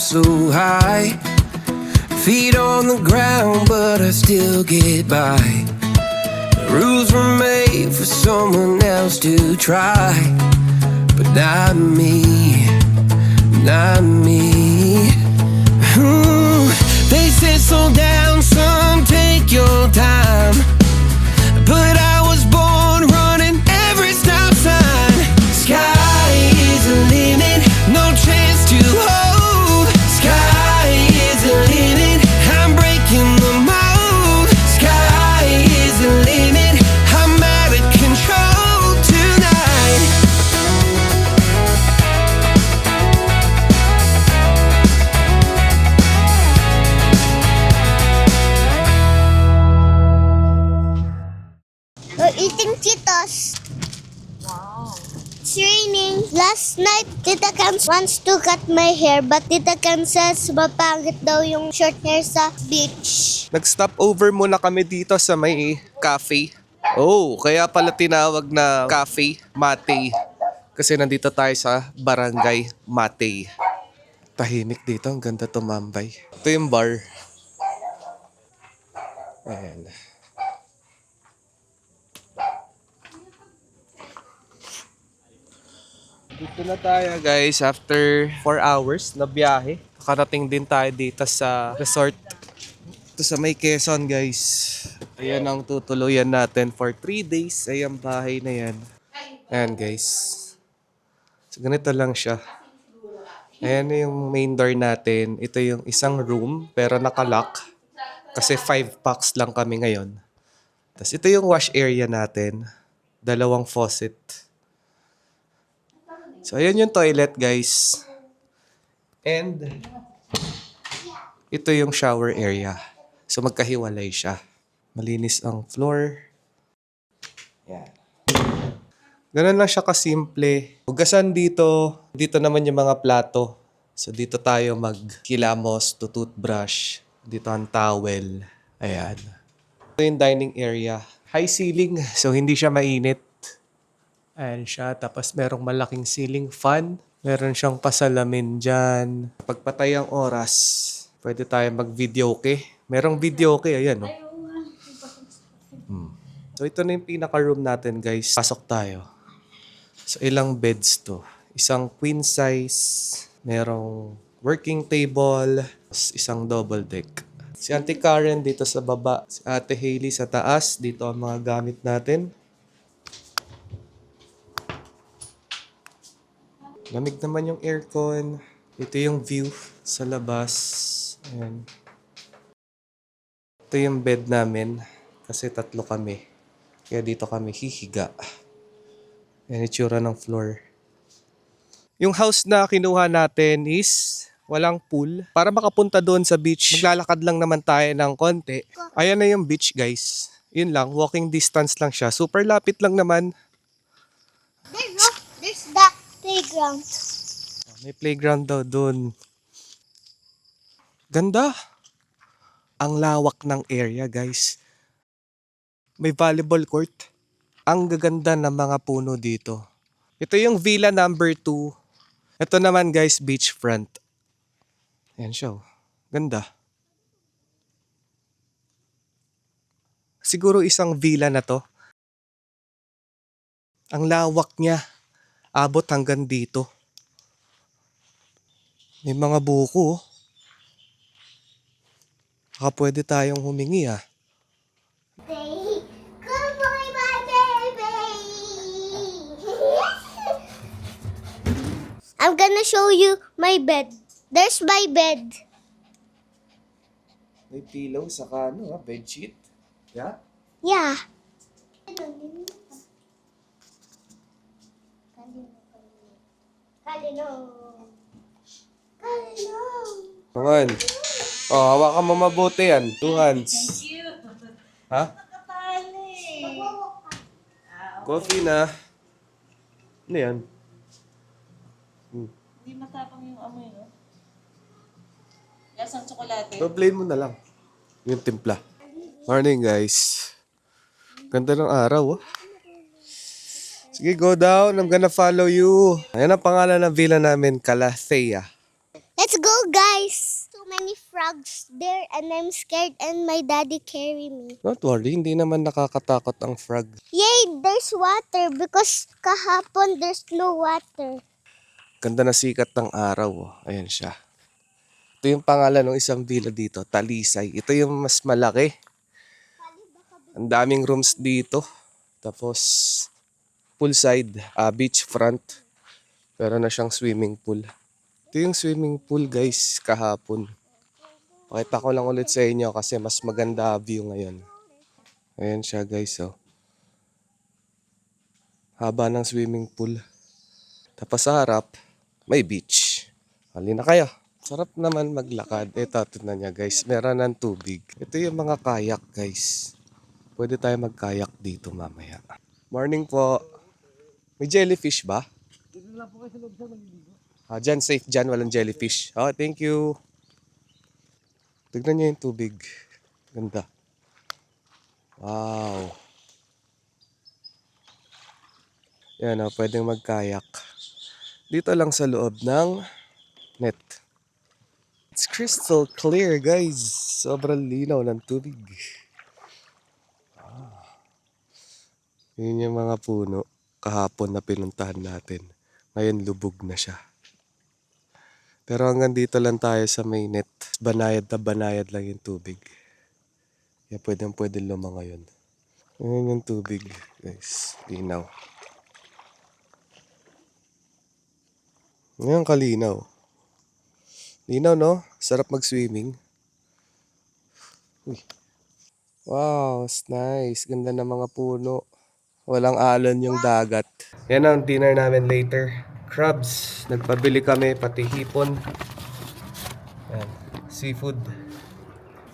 house so high. Feet on the ground, but I still get by. The rules were made for someone else to try, but not me, not me. They said slow down, son, take your time, but I was born running every stop sign. Sky is the limit, no chance to hold. Sky is the limit, I'm breaking the mold. Sky is the limit, I'm out of control tonight. We're eating Cheetos. Wow. It's raining. Last night, Tita Cam wants to cut my hair, but Tita Cam says mapangit daw yung short hair sa beach. Nag-stop over muna kami dito sa may cafe. Oh, kaya pala tinawag na Cafe Matey. Kasi nandito tayo sa Barangay Matey. Tahimik dito, ang ganda tumambay. Ito yung bar. Ayan. Dito na tayo guys, after 4 hours na biyahe. Nakarating din tayo dito sa resort. Ito sa may Quezon guys. Ayan ang tutuluyan natin for 3 days. Ayan bahay na yan. Ayan guys. So ganito lang siya. Ayan yung main door natin. Ito yung isang room pero nakalock. Kasi 5 packs lang kami ngayon. Tapos ito yung wash area natin. 2 faucet. So, ayan yung toilet, guys. And, ito yung shower area. So, magkahiwalay siya. Malinis ang floor. Yan. Ganun lang siya kasimple. Hugasan dito. Dito naman yung mga plato. So, dito tayo magkilamos to toothbrush. Dito ang towel. Ayan. Ito yung dining area. High ceiling. So, hindi siya mainit. Ayan siya. Tapos merong malaking ceiling fan. Meron siyang pasalamin dyan. Pagpatay ang oras, pwede tayo mag-videoke. Merong videoke. Ayan, oh. So, ito na yung pinaka-room natin, guys. Pasok tayo. So, ilang beds to? Isang queen size. Merong working table. Isang double deck. Si Auntie Karen dito sa baba. Si Ate Hailey sa taas. Dito ang mga gamit natin. Lamig naman yung aircon. Ito yung view sa labas. Ayan. Ito yung bed namin. Kasi 3 kami. Kaya dito kami hihiga. Ayan itsura ng floor. Yung house na kinuha natin is walang pool. Para makapunta doon sa beach, maglalakad lang naman tayo ng konti. Ayan na yung beach, guys. Yun lang, walking distance lang siya. Super lapit lang naman. There's that playground. May playground daw doon. Ganda. Ang lawak ng area, guys. May volleyball court. Ang gaganda ng mga puno dito. Ito yung villa number 2. Ito naman, guys, beachfront. Ayan siya. Ganda. Siguro isang villa na to. Ang lawak niya. Abot hanggang dito. May mga buko. Baka pwede tayong humingi ah. Goodbye, my baby. I'm gonna show you my bed. There's my bed. May pillow saka bedsheet. Yeah? Yeah. Come on. Oh, hawakan mo mabuti yan. 2 hands. Ha? Coffee na. Ano yan? Hindi matapang yung amoy, no? Lasang tsokolate. So, plain mo na lang. Yung timpla. Morning, guys. Ganda ng araw, oh. Sige, go down. I'm gonna follow you. Ayan ang pangalan ng villa namin, Calathea. Let's go, guys. many frogs there and I'm scared and my daddy carry me. Don't worry, hindi naman nakakatakot ang frog. Yay, there's water because kahapon there's no water. Ganda na sikat ng araw. Oh. Ayan siya. Ito yung pangalan ng isang villa dito, Talisay. Ito yung mas malaki. Ang daming rooms dito. Tapos, poolside, beach front. Pero na siyang swimming pool. Ito yung swimming pool guys, kahapon. Pakita ko lang ulit sa inyo kasi mas maganda view ngayon. Ayan siya guys, oh. Haba ng swimming pool. Tapos sa harap, may beach. Halina kayo. Sarap naman maglakad. Ito, tignan niya guys. Meron ng tubig. Ito yung mga kayak guys. Pwede tayo magkayak dito mamaya. Morning po. May jellyfish ba? Dyan, safe dyan. Walang jellyfish. Oh, thank you. Tignan niyo yung tubig. Ganda. Wow. Yan o, pwedeng magkayak. Dito lang sa loob ng net. It's crystal clear, guys. Sobrang linaw ng tubig. Yun yung mga puno kahapon na pinuntahan natin. Ngayon lubog na siya. Pero hanggang dito lang tayo sa may net. Banayad na banayad lang yung tubig. Kaya pwede lumangayon. Yun yung tubig, guys. Linaw. Ngayon kalinaw. Linaw, no? Sarap mag-swimming. Uy. Wow, it's nice. Ganda ng mga puno. Walang alon yung dagat. Yan ang dinner namin later. Crabs. Nagpabili kami, pati hipon. Yan. Seafood.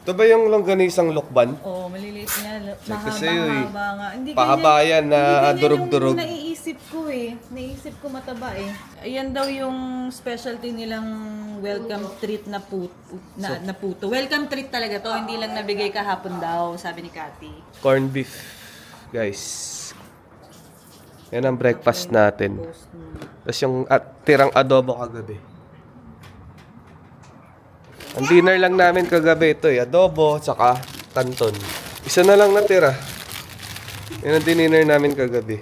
Ito ba yung longganisang lokban? Oo, maliliit nga. Kasi yun, Mahaba nga. Hindi pahaba yan na hindi ganyan durug-durug. yung naiisip ko eh. Naisip ko mataba eh. Ayan daw yung specialty nilang welcome treat na puto. Welcome treat talaga to. Hindi lang nabigay kahapon daw, sabi ni Cathy. Corned beef. Guys. Yan ang breakfast natin. Tapos yung tirang adobo kagabi. Ang dinner lang namin kagabi ito eh. Adobo, tsaka tanton. Isa na lang natira. Yan ang dinner namin kagabi.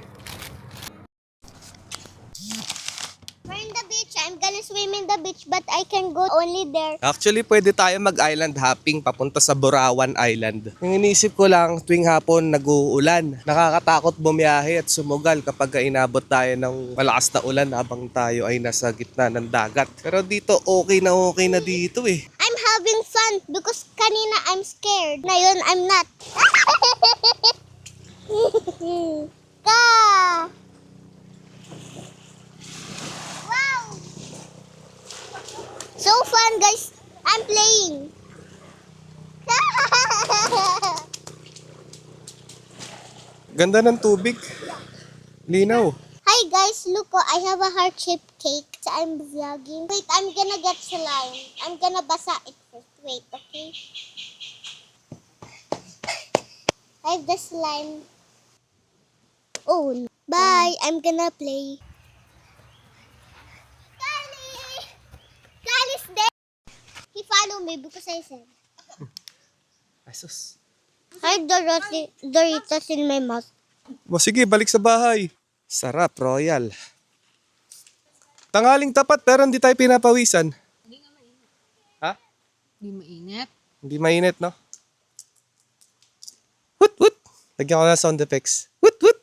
We're in the beach. I'm gonna swim in the beach but I can go only there. Actually, pwede tayo mag-island hopping papunta sa Borawan Island. Yung inisip ko lang, tuwing hapon nag-uulan. Nakakatakot bumiyahe at sumugal kapag inabot tayo ng malakas na ulan habang tayo ay nasa gitna ng dagat. Pero dito, okay na dito eh. I'm having fun because kanina I'm scared. Ngayon, I'm not. Ka! Wow! So fun, guys. I'm playing. Ganda ng tubig. Linaw. Hi guys, look, oh, I have a heart-shaped cake. So I'm vlogging. Wait, I'm gonna get slime. I'm gonna basa it first. Wait, okay? I have the slime. Oh, no. Bye. I'm gonna play. Kali's there. He followed me because I said. Asus. I have Doritos in my mouth. Sige, balik sa bahay. Sarap, royal. Tanghaling tapat pero hindi tayo pinapawisan. Ha? Hindi mainit. Hindi mainit, no? Hut, hut. Lagyan ko na sound effects. Hut, hut.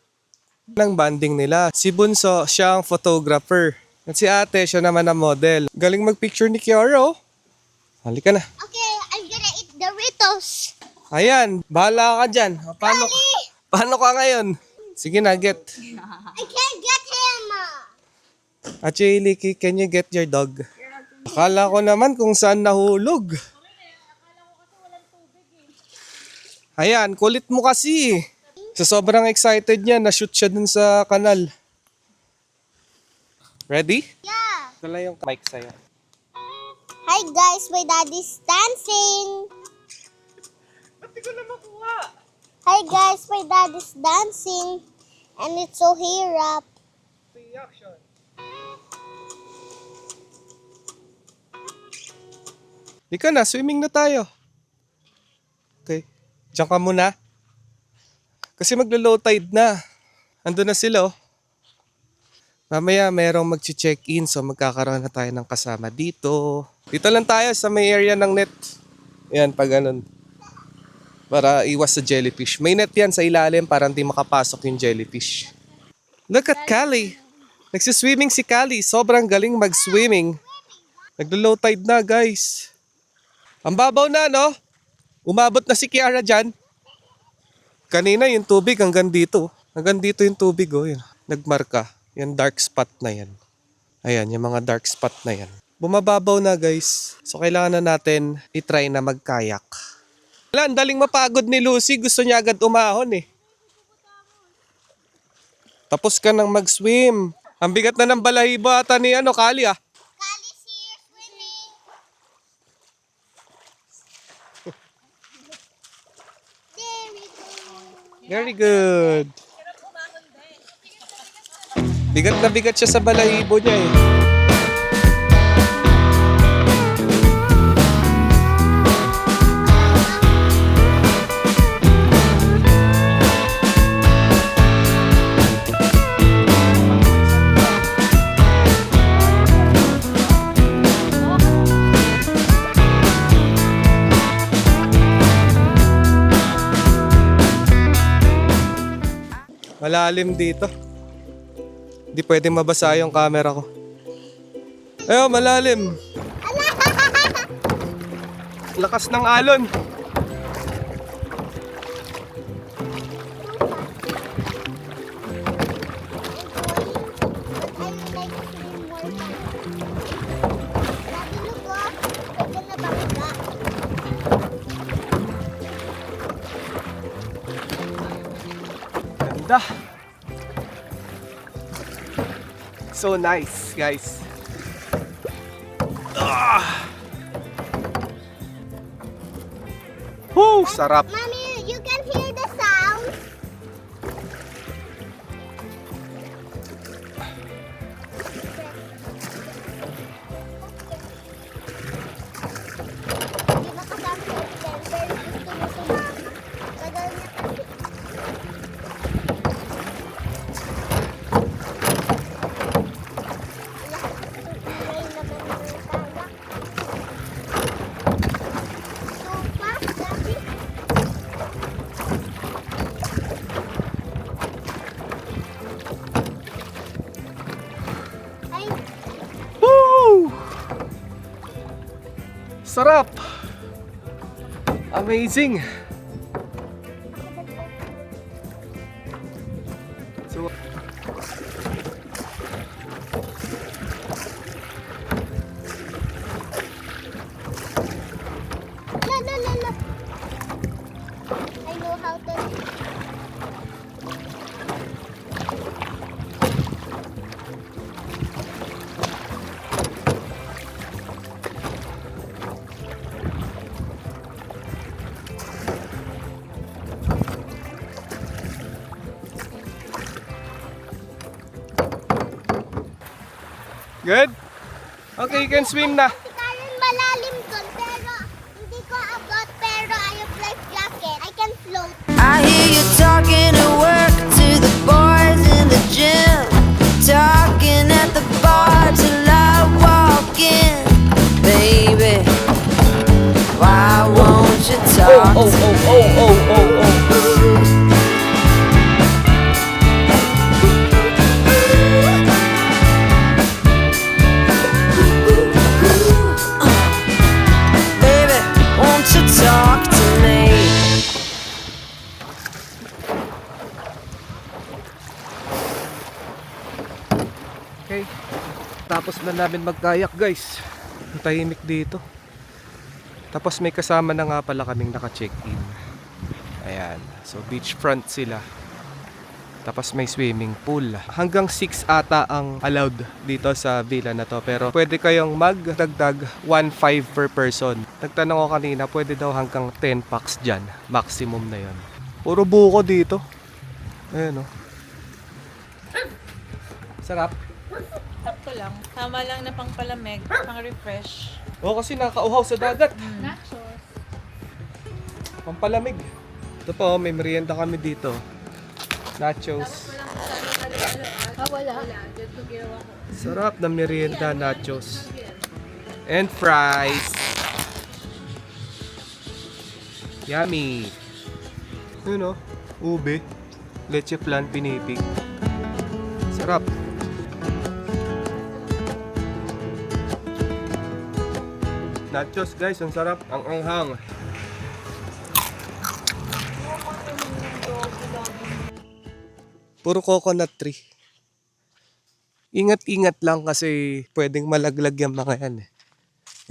Ng banding nila. Si Bunso, siya ang photographer. At si ate, siya naman ang model. Galing mag-picture ni Kiara, oh. Halika na. Okay, I'm gonna eat Doritos. Ayan, bahala ka dyan. Paano ka ngayon? Sige na, get. I can't get him. Actually, can you get your dog? Akala ko naman kung saan nahulog. Ayan, kulit mo kasi. Sa sobrang excited niya, na-shoot siya dun sa kanal. Ready? Yeah. Ito lang yung mic sa'yo. Hi guys, my daddy's dancing. Ba't ko na makuha? Hi guys, my daddy's dancing. And it's so hirap. Ika na, swimming na tayo. Okay. Diyan ka muna. Kasi maglo-low tide na. Ando na sila oh. Mamaya merong mag-check-in so magkakaroon na tayo ng kasama dito. Dito lang tayo sa may area ng net. Yan, pag ganun. Para iwas sa jellyfish. May net yan sa ilalim para hindi makapasok yung jellyfish. Look at Callie. Nagsiswimming si Callie. Sobrang galing mag-swimming. Naglo-low tide na guys. Ang babaw na no? Umabot na si Kiara dyan. Kanina yung tubig hanggang dito. Hanggang dito yung tubig oh. Yan. Nagmarka. Yan dark spot na yan. Ayan, yung mga dark spot na yan. Bumababaw na guys. So kailangan na natin itry na magkayak. Wala, ang daling mapagod ni Lucy. Gusto niya agad umahon eh. Tapos ka nang mag-swim. Ang bigat na ng balahibo ata ni Kali ah. Kali's here swimming. There we go. Very good. Bigat na bigat siya sa balahibo niya eh. Malalim dito. Hindi pwede mabasa yung camera ko. Ayun, malalim. Lakas ng alon. Ganda. So nice, guys. Woo, sarap. Mommy, you can hear the sound. Di ba kasama sa Denver? Gusto mo sumama. Tagal na kasi. Woo! Sarap. Amazing. So, La. I know how to. good? Okay, you can swim na. Si Karen malalim doon, pero hindi ko abot, pero I have life jacket. I can float. I hear you talking at work to the boys in the gym, talking at the bar till I walk in. Baby, why won't you talk to me? Baby, won't you talk to me? Okay. Tapos na namin magkayak guys. Ang tahimik dito. Tapos may kasama na nga pala kaming naka-check-in. Ayan. So beachfront sila. Tapos may swimming pool. Hanggang 6 ata ang allowed dito sa villa na to. Pero pwede kayong magdagdag 1.5 per person. Nagtanong ko kanina, pwede daw hanggang 10 packs dyan. Maximum na yon. Puro buko dito. Ayan o. Sarap. Sakto lang. Tama lang na pang palamig, pang refresh. Oo, kasi nakauhaw sa dagat. Pampalamig. Ito po, may merienda kami dito. Nachos. Sarap na merienda, nachos. And fries. Yummy. Yun o, ube. Leche flan, pinipig. Sarap. Nachos guys, ang sarap. Ang anghang. Puro coconut tree. Ingat-ingat lang kasi pwedeng malaglag yung mga yan eh.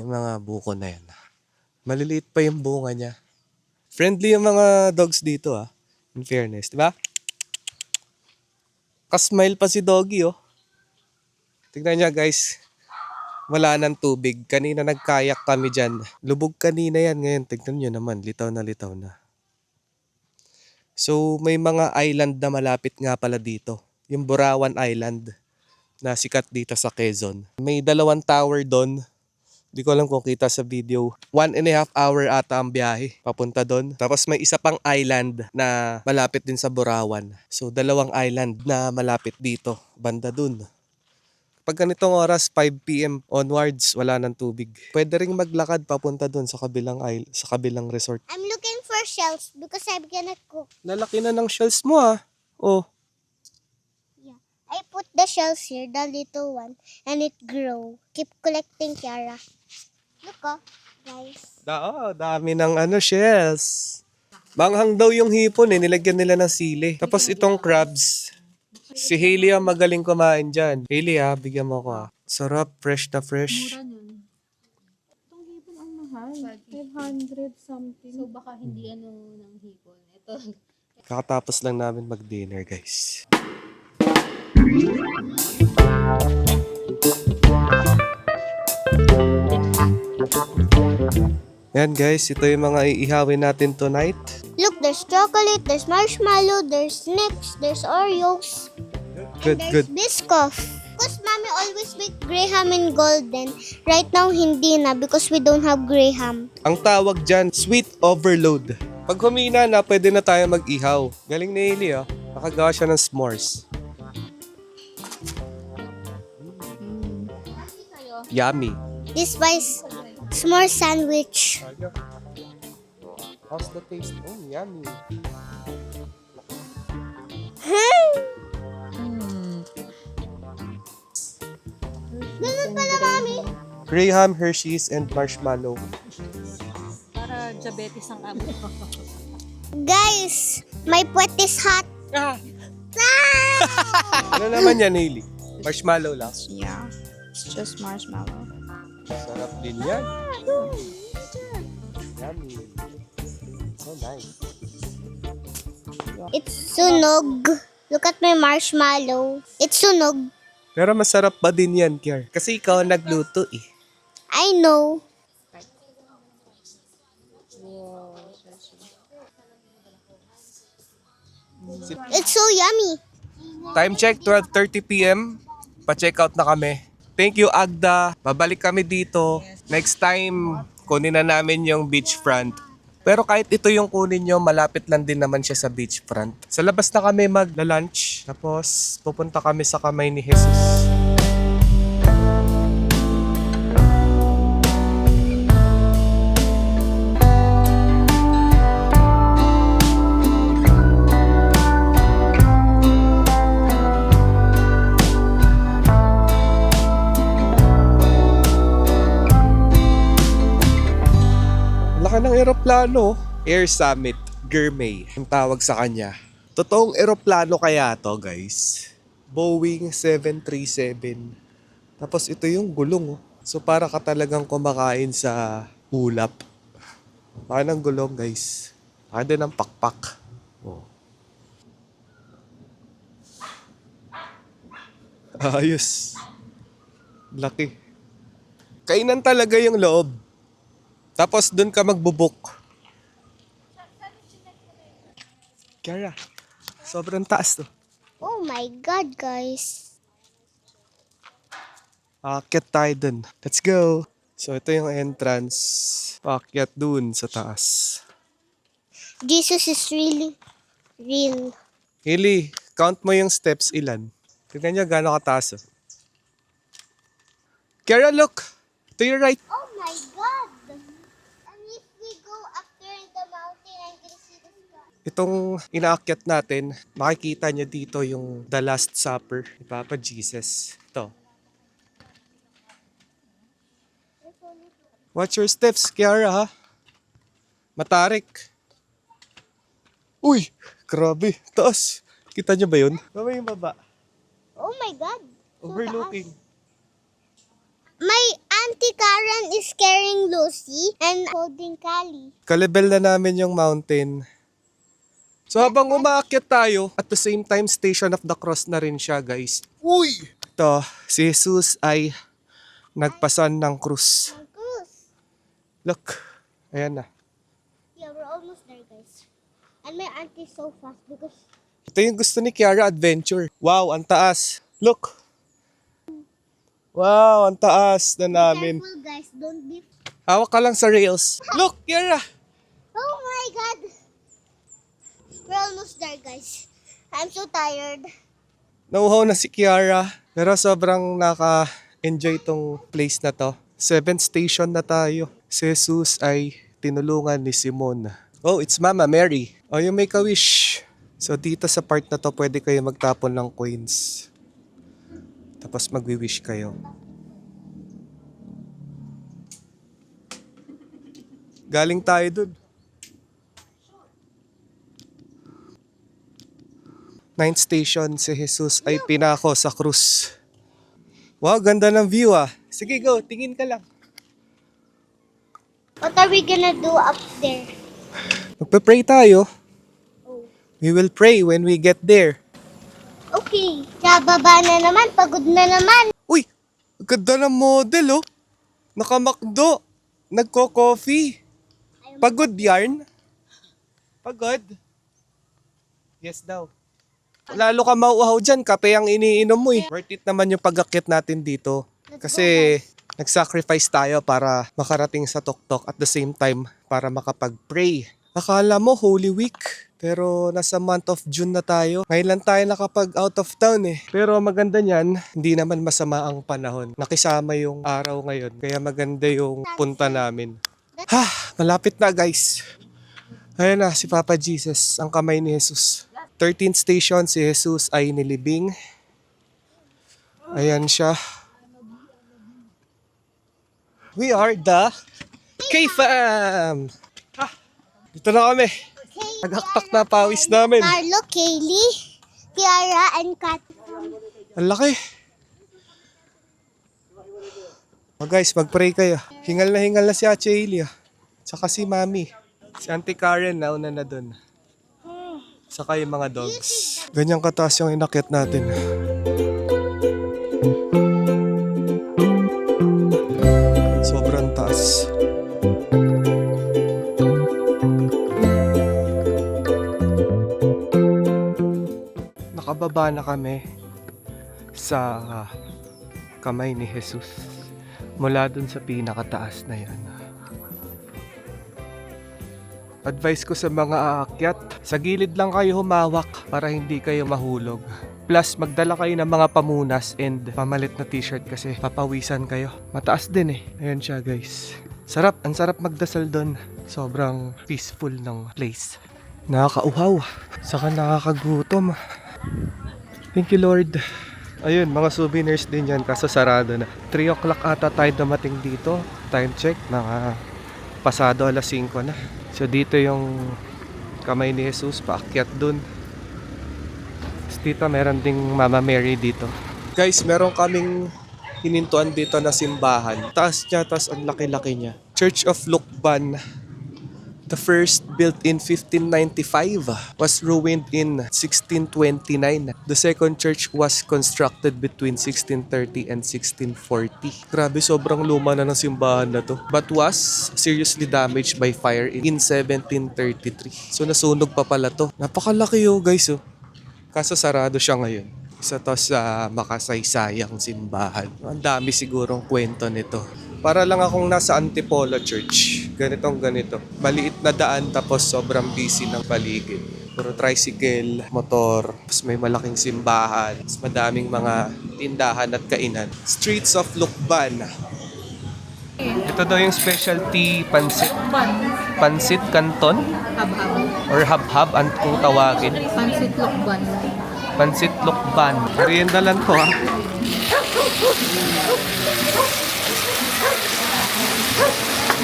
Yung mga buko na yan. Maliliit pa yung bunga niya. Friendly yung mga dogs dito ah. In fairness, di ba? Kasmile pa si Doggy oh. Tignan niya guys. Wala nang tubig. Kanina nagkayak kami dyan. Lubog kanina yan. Ngayon tignan nyo naman. Litaw na litaw na. So may mga island na malapit nga pala dito. Yung Burawan Island na sikat dito sa Quezon. May 2 tower doon. Di ko alam kung kita sa video. 1.5 hour ata ang biyahe papunta doon. Tapos may isa pang island na malapit din sa Burawan. So 2 island na malapit dito. Banda dun. Pag ganitong oras, 5 PM onwards, wala nang tubig. Pwede ring maglakad papunta doon sa kabilang resort. I'm looking for shells because I'm gonna cook. Lalaki na ng shells mo ah. Oh. Yeah. I put the shells here, the little one, and it grow. Keep collecting, Kiara. Look oh, guys. Dami ng shells. Manghang daw yung hipon eh, nilagyan nila ng sili. Tapos itong crabs, si Hailey ang magaling kumain dyan. Hailey bigyan mo ko Sarap, fresh na fresh. Itong hipon ang mahal. 500 something. So baka hindi ng hipon. Ito. Kakatapos lang namin mag-dinner guys. Yan guys, ito yung mga iihawin natin tonight. Look, there's chocolate, there's marshmallow, there's Snickers, there's Oreos, Good, and good. there's Biscoff. Because mommy always make Graham and Golden. Right now, hindi na because we don't have Graham. Ang tawag dyan, sweet overload. Pag humina na, pwede na tayo mag-ihaw. Galing ni Hailey Nakagawa siya ng s'mores. Yummy. This was s'more sandwich. How's the taste? Oh, yummy. Ganun pala, mami. Graham, Hershey's, and marshmallow. Para diabetes ang amo. Guys, my puwet is hot. Ah! Ano naman yan, Hailey? Marshmallow lang. Yeah. It's just marshmallow. Sarap din yan. Yummy. So nice. It's sunog. Look at my marshmallow. It's sunog. Pero masarap pa din yan, Kiar. Kasi ikaw ang nagluto eh. I know. It's so yummy. Time check, 12:30 PM. Pa-check out na kami. Thank you, Agda. Babalik kami dito. Next time, kunin na namin yung beachfront. Pero kahit ito yung kunin nyo, malapit lang din naman siya sa beachfront. Sa labas na kami magla-lunch. Tapos, pupunta kami sa kamay ni Jesus. Laki ng eroplano. Air Summit Gourmet ang tawag sa kanya. Totoong eroplano kaya to, guys. Boeing 737. Tapos ito yung gulong. So para ka talagang kumakain sa ulap. Baka ng gulong, guys. Baka din ng pakpak. Oh. Ayos. Laki. Kainan talaga yung loob. Tapos dun ka magbubuk. Kaya, sobrang taas to. Oh my God, guys. Akit tayo dun. Let's go. So ito yung entrance. Paakyat dun sa taas. Jesus is really real. Hailey, count mo yung steps ilan. Tignan niyo gano'ng kataas. Oh. Kiara, look! To your right. Oh my God! And if we go up there in the mountain, I'm gonna see the sky. Itong inaakyat natin, makikita niyo dito yung The Last Supper ni Papa Jesus. Ito. Watch your steps, Kiara, ha? Matarik. Uy! Grabe. Taas. Kita niyo ba yun? Baba yung baba. Oh my God! Overlooking. My Auntie Karen is carrying Lucy and holding Callie. Kalebel na namin yung mountain. So habang umaakyat tayo, at the same time, Station of the Cross na rin siya, guys. Uy! Ito, si Jesus ay nagpasan ng krus. Cruz. Look. Ayan na. Yeah, we're almost there, guys. And my auntie's so fast because Ito yung gusto ni Kiara, adventure. Wow, ang taas. Look. Wow, ang taas na namin. careful, guys. Don't be. Hawak ka lang sa rails. Look, Kiara. Oh my God! We're almost there, guys. I'm so tired. Nauhaw na si Kiara. Pero sobrang naka-enjoy tong place na to. 7th station na tayo. Si Jesus ay tinulungan ni Simon. Oh, it's Mama Mary. Oh, yung Make-A-Wish. So dito sa part na to, pwede kayo magtapon ng coins. Tapos magwi-wish kayo. Galing tayo dun. 9th station, si Jesus ay pinako sa krus. Wow, ganda ng view ah. Sige, go. Tingin ka lang. What are we gonna do up there? Magpa-pray tayo. Oh. We will pray when we get there. Okay. Sa baba na naman. Pagod na naman. Uy, ang ganda ng model oh. Nakamakdo. Nagko-coffee. Pagod yarn? Pagod? Yes daw. Lalo ka mauuhaw dyan, kape ang iniinom mo eh. Worth it naman yung pag-akyat natin dito. Kasi nag-sacrifice tayo para makarating sa tuktok at the same time para makapag-pray. Akala mo Holy Week, pero nasa month of June na tayo. Ngayon lang tayo nakapag out of town eh. Pero maganda niyan, hindi naman masama ang panahon. Nakisama yung araw ngayon, kaya maganda yung punta namin. Ha, malapit na guys. Ayan na si Papa Jesus, ang kamay ni Jesus. 13th station, si Jesus ay nilibing. Ayan siya. We are the K-Fam! Ha, dito na kami. Naghaktak na pawis namin. Carlo, Kaylee, Kiara, and Kat. Ang laki. Oh guys, mag-pray kayo. Hingal na si Ate Elia. Tsaka si Mami. Si Auntie Karen, nauna na dun. Saka yung mga dogs. Ganyang kataas yung inakyat natin. Sobrang taas. Nakababa na kami sa kamay ni Jesus. Mula dun sa pinakataas na yan. Advice ko sa mga aakyat, sa gilid lang kayo humawak para hindi kayo mahulog. Plus, magdala kayo ng mga pamunas and pamalit na t-shirt kasi papawisan kayo. Mataas din eh. Ayan siya guys. Sarap, ang sarap magdasal doon. Sobrang peaceful ng place. Nakakauhaw. Saka nakakagutom. Thank you Lord. Ayun, mga souvenirs din yan kaso sarado na. 3 o'clock ata tayo dumating dito. Time check, mga pasado alas 5 na. So dito yung kamay ni Jesus, paakyat dun. Dito meron ding Mama Mary dito. Guys, meron kaming hinintuan dito na simbahan. Taas niya, taas ang laki-laki niya. Church of Lukban. The first built in 1595 was ruined in 1629. The second church was constructed between 1630 and 1640. Grabe, sobrang luma na ng simbahan na to. But was seriously damaged by fire in 1733. So nasunog pa pala to. Napakalaki guys Kaso sarado siya ngayon. Isa to sa makasaysayang simbahan. Ang dami sigurong kwento nito. Para lang akong nasa Antipolo Church. Ganito. Maliit na daan tapos sobrang busy ng paligid. Puro tricycle, motor, tapos may malaking simbahan, tapos madaming mga tindahan at kainan. Streets of Lukban. Ito daw yung specialty pansit. Pansit Canton? Hab-hab. Or habhab ang kung tawagin. Pansit Lokban. Pansit Lukban. Merienda lang to ha.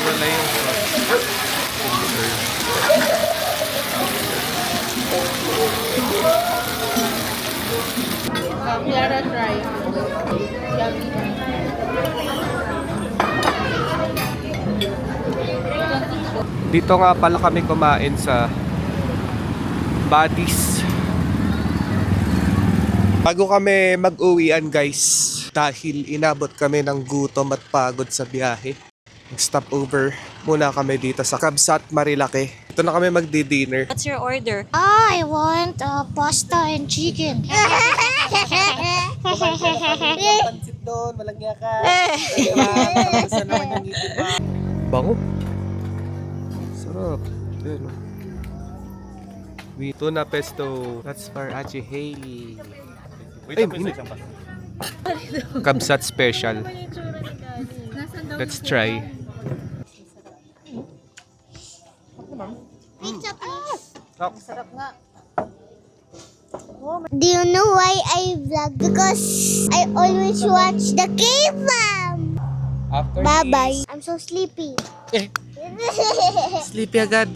Wala yung Clara try. Yummy. Dito nga pala kami kumain sa Buddies. Bago kami mag-uwian guys, dahil inabot kami ng gutom at pagod sa biyahe, nag-stop over muna kami dito sa Kabsat, Marilake. Ito na kami magdi-dinner. What's your order? I want pasta and chicken. Pansit doon, malagya ka. Bango. Sarap. Ayan, oh. Tuna pesto. That's for Achi Hailey. Ay, hindi. Kabsat special. Let's try. Pizza, please. Sarap nga. Do you know why I vlog? Because I always watch the K-Fam. After Bye-bye. I'm so sleepy. Sleepy agad.